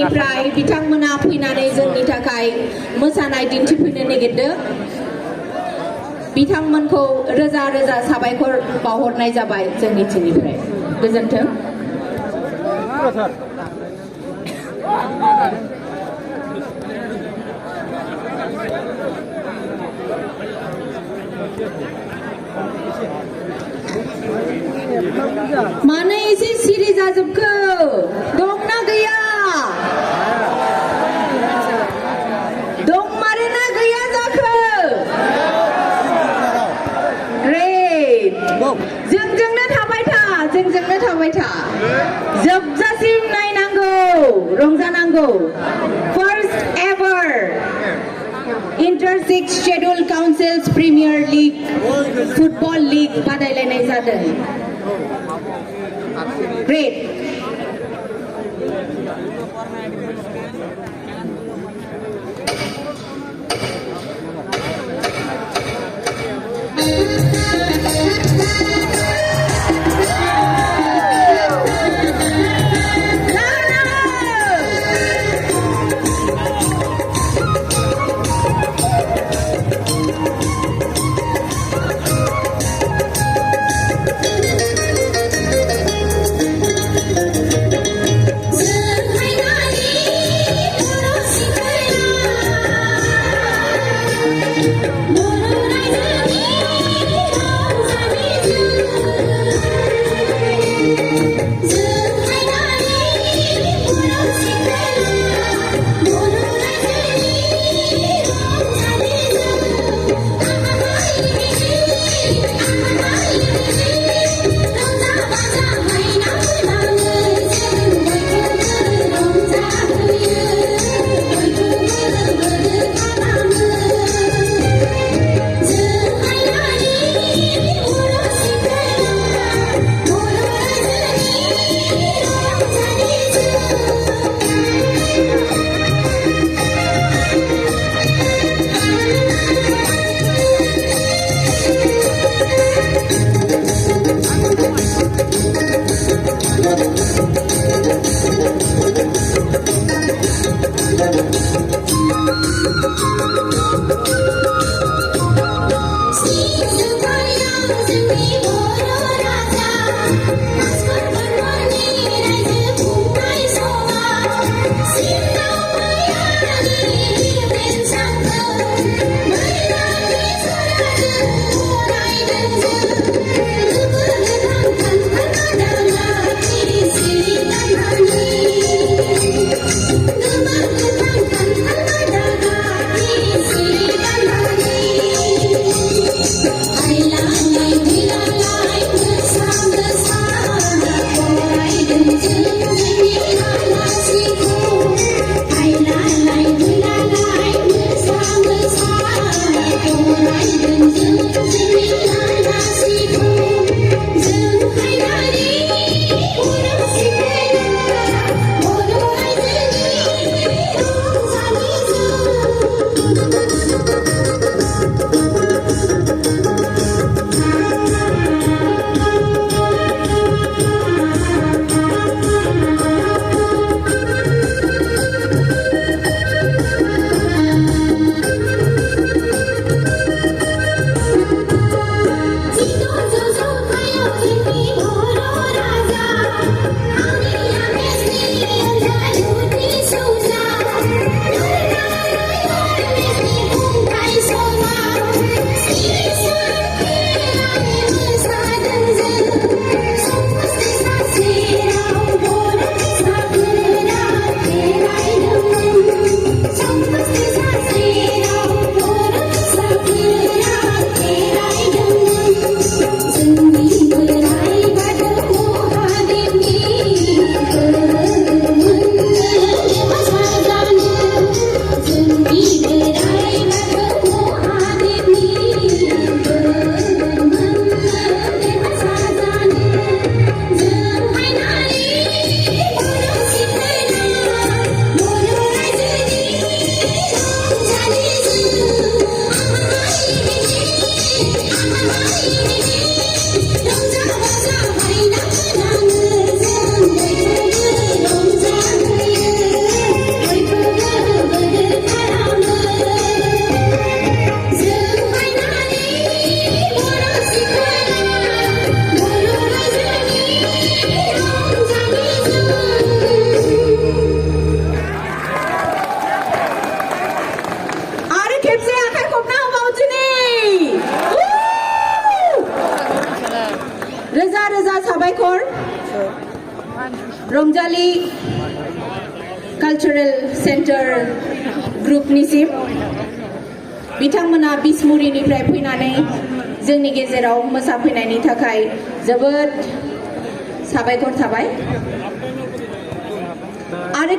ओनसोलनिफ्राय बिथांमोना फैनानै जोंनि थाखाय मोसानाय दिन्थिफैनो नागिरदों बिथांमोनखौ रोजा रोजा साबायखर बावहरनाय जाबाय जोंनि थिंनिफ्राय गोजोन्थों मानो एसे सिरि जाजोबखो दंना गैया दंमारोना गैया जाखो जोंजोंनो थाबाय था जोबजासिम नायनांगौ रंजानांगौ first ever inter 6 schedule councils premier league football league बादायलायनाय जादों ग्रेट Hey, रंजाली कल्चरल सेंटर ग्रुपनिसिम बिथांमोना बिसमुरिनिफ्राय फैनानै जोंनि गेजेराव मोसाफैनायनि थाखाय जोबोद साबायखर थाबाय आरो